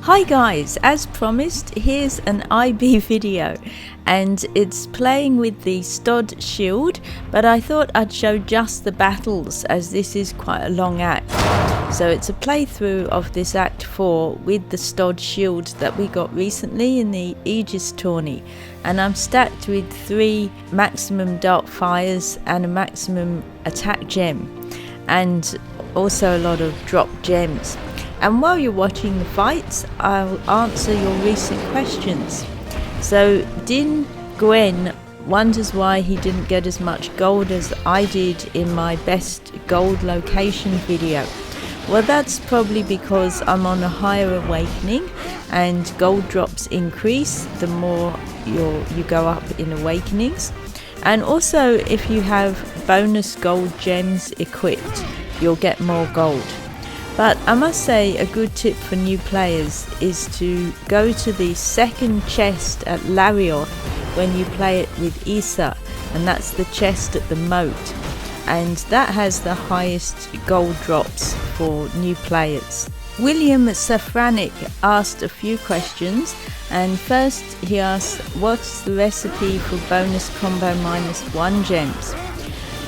Hi guys, as promised, here's an IB video and it's playing with the Stodd shield, but I thought I'd show just the battles as this is quite a long act. So it's a playthrough of this Act 4 with the Stodd shield that we got recently in the Aegis tourney, and I'm stacked with 3 maximum dart fires and a maximum attack gem, and also a lot of drop gems. And while you're watching the fights, I'll answer your recent questions. So Din Gwen wonders why he didn't get as much gold as I did in my best gold location video. Well, that's probably because I'm on a higher awakening and gold drops increase the more you go up in awakenings. And also if you have bonus gold gems equipped, you'll get more gold. But I must say a good tip for new players is to go to the second chest at Lariot when you play it with Isa, and that's the chest at the moat, and that has the highest gold drops for new players. William Safranic asked a few questions, and first he asked, what's the recipe for bonus combo -1 gems?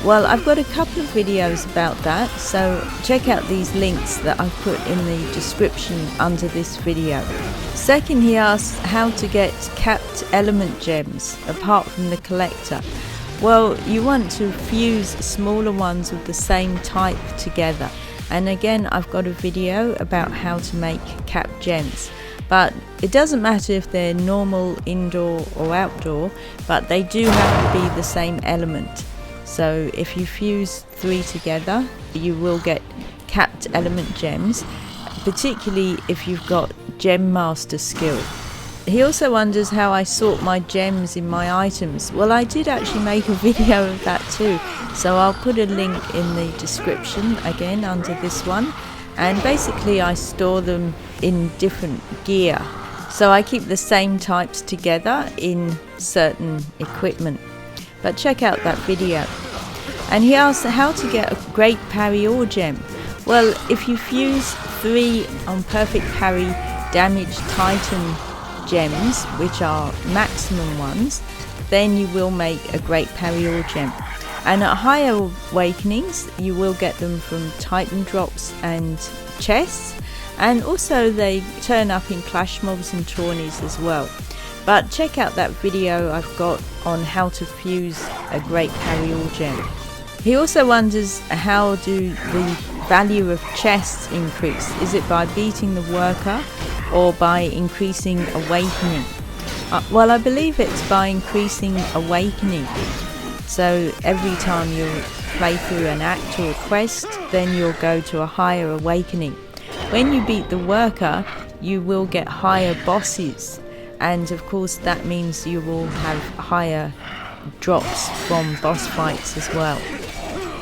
Well, I've got a couple of videos about that, so check out these links that I've put in the description under this video. Second, he asks how to get capped element gems apart from the collector. Well, you want to fuse smaller ones of the same type together, and again I've got a video about how to make capped gems. But it doesn't matter if they're normal, indoor or outdoor, but they do have to be the same element. So if you fuse 3 together, you will get capped element gems, particularly if you've got gem master skill. He also wonders how I sort my gems in my items. Well, I did actually make a video of that too, so I'll put a link in the description again under this one. And basically I store them in different gear, so I keep the same types together in certain equipment. But check out that video. And he asks how to get a great parry or gem. Well, if you fuse 3 on perfect parry damage titan gems, which are maximum ones, then you will make a great parry or gem. And at higher awakenings you will get them from titan drops and chests, and also they turn up in clash mobs and tourneys as well. But check out that video I've got on how to fuse a great parry or gem. He also wonders how do the value of chests increase? Is it by beating the worker or by increasing awakening? Well, I believe it's by increasing awakening. So every time you play through an act or a quest, then you'll go to a higher awakening. When you beat the worker, you will get higher bosses. And of course that means you will have higher drops from boss fights as well.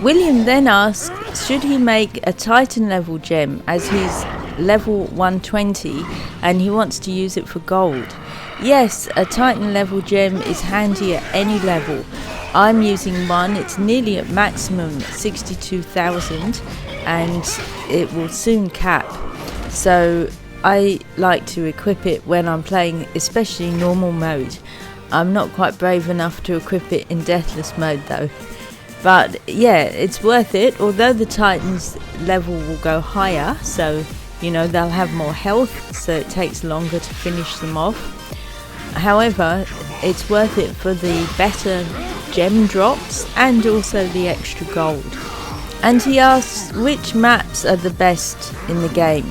William then asks, should he make a Titan level gem as he's level 120 and he wants to use it for gold? Yes, a Titan level gem is handy at any level. I'm using one, it's nearly at maximum 62,000 and it will soon cap. So I like to equip it when I'm playing, especially normal mode. I'm not quite brave enough to equip it in deathless mode though. But yeah, it's worth it, although the Titans level will go higher, so you know they'll have more health, so it takes longer to finish them off. However, it's worth it for the better gem drops and also the extra gold. And he asks which maps are the best in the game.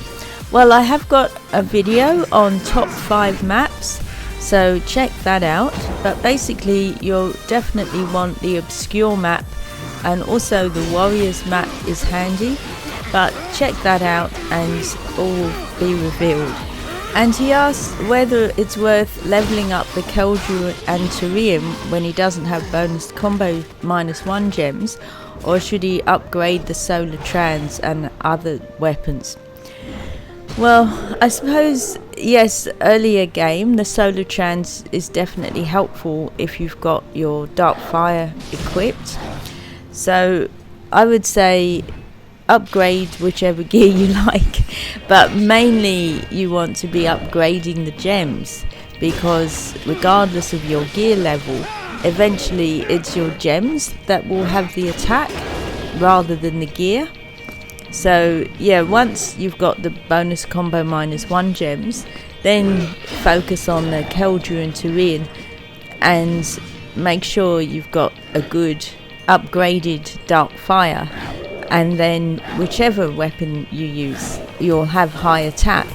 Well, I have got a video on top 5 maps, so check that out. But basically you'll definitely want the obscure map, and also the warriors map is handy, but check that out and all will be revealed. And he asks whether it's worth leveling up the Keldru and Tyrium when he doesn't have bonus combo -1 gems, or should he upgrade the solar trans and other weapons. Well, I suppose yes, earlier game the solar trans is definitely helpful if you've got your dark fire equipped. So I would say upgrade whichever gear you like, but mainly you want to be upgrading the gems, because regardless of your gear level, eventually it's your gems that will have the attack rather than the gear. So yeah, once you've got the bonus combo -1 gems, then focus on the Keldru and Turin and make sure you've got a good upgraded Dark Fire, and then whichever weapon you use, you'll have high attack.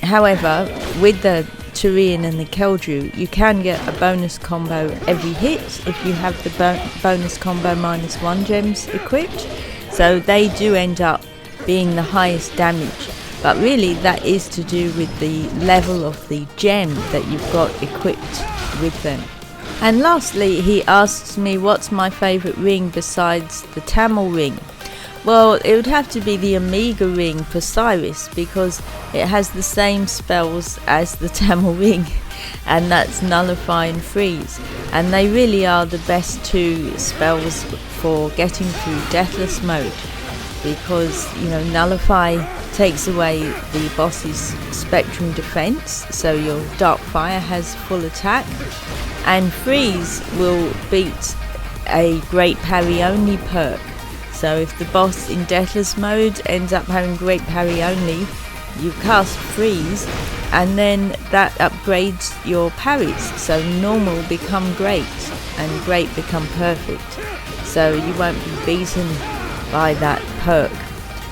However, with the Turin and the Keldru, you can get a bonus combo every hit if you have the bonus combo -1 gems equipped, so they do end up being the highest damage, but really that is to do with the level of the gem that you've got equipped with them. And lastly, he asks me what's my favourite ring besides the Tamil ring. Well, it would have to be the Omega ring for Cyrus, because it has the same spells as the Tamil ring, and that's Nullify and Freeze, and they really are the best two spells for getting through Deathless mode, because, you know, Nullify takes away the boss's Spectrum defense, so your Dark Fire has full attack, and Freeze will beat a Great Parry Only perk. So if the boss in Deathless mode ends up having Great Parry Only, you cast Freeze, and then that upgrades your parries, so normal become great and great become perfect, so you won't be beaten by that perk.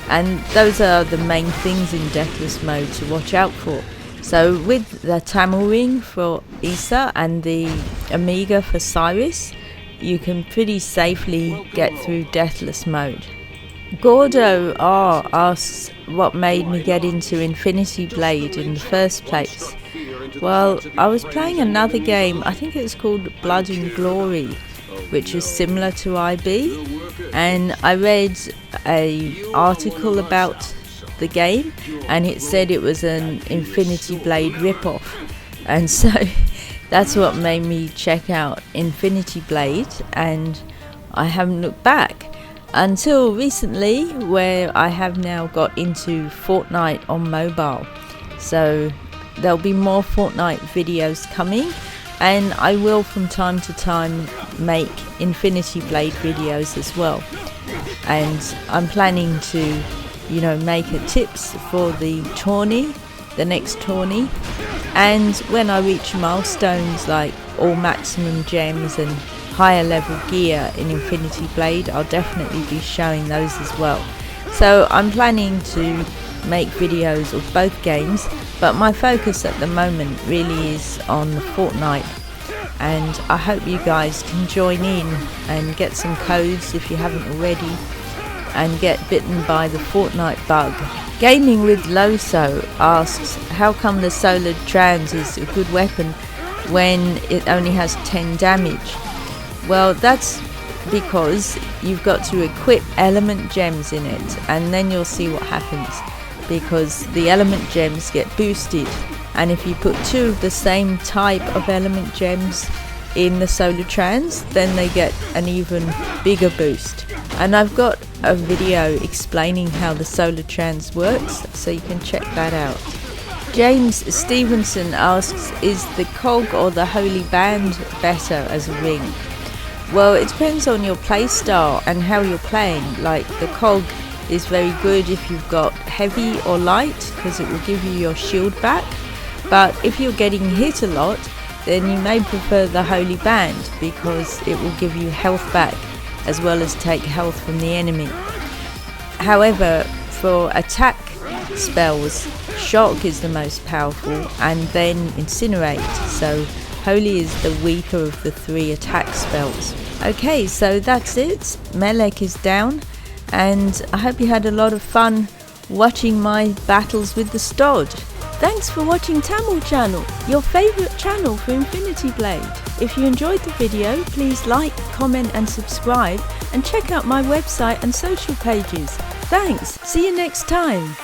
And those are the main things in Deathless mode to watch out for. So with the Tamil ring for Issa and the Omega for Cyrus, you can pretty safely get through Deathless mode. Gordo R asks what made me get into Infinity Blade in the first place. Well, I was playing another game, I think it's called Blood and Glory, which is similar to IB, and I read an article about the game and it said it was an Infinity Blade ripoff, and so that's what made me check out Infinity Blade, and I haven't looked back until recently, where I have now got into Fortnite on mobile. So there'll be more Fortnite videos coming, and I will from time to time make Infinity Blade videos as well. And I'm planning to, you know, make a tips for the tourney, the next tourney, and when I reach milestones like all maximum gems and higher level gear in Infinity Blade, I'll definitely be showing those as well. So I'm planning to make videos of both games, but my focus at the moment really is on the Fortnite, and I hope you guys can join in and get some codes if you haven't already, and get bitten by the Fortnite bug. Gaming with Loso asks, how come the Solar Trans is a good weapon when it only has 10 damage? Well, that's because you've got to equip element gems in it, and then you'll see what happens, because the element gems get boosted, and if you put two of the same type of element gems in the Solar Trans, then they get an even bigger boost. And I've got a video explaining how the Solar Trans works, so you can check that out. James Stevenson asks, is the Cog or the Holy Band better as a ring? Well, it depends on your play style and how you're playing. Like, the Cog is very good if you've got heavy or light, because it will give you your shield back. But if you're getting hit a lot, then you may prefer the Holy Band, because it will give you health back as well as take health from the enemy. However, for attack spells, Shock is the most powerful, and then Incinerate, so Holy is the weaker of the 3 attack spells. Okay, so that's it. Melek is down, and I hope you had a lot of fun watching my battles with the Stodd. Thanks for watching tamLChannel, your favourite channel for Infinity Blade. If you enjoyed the video, please like, comment and subscribe, and check out my website and social pages. Thanks, see you next time.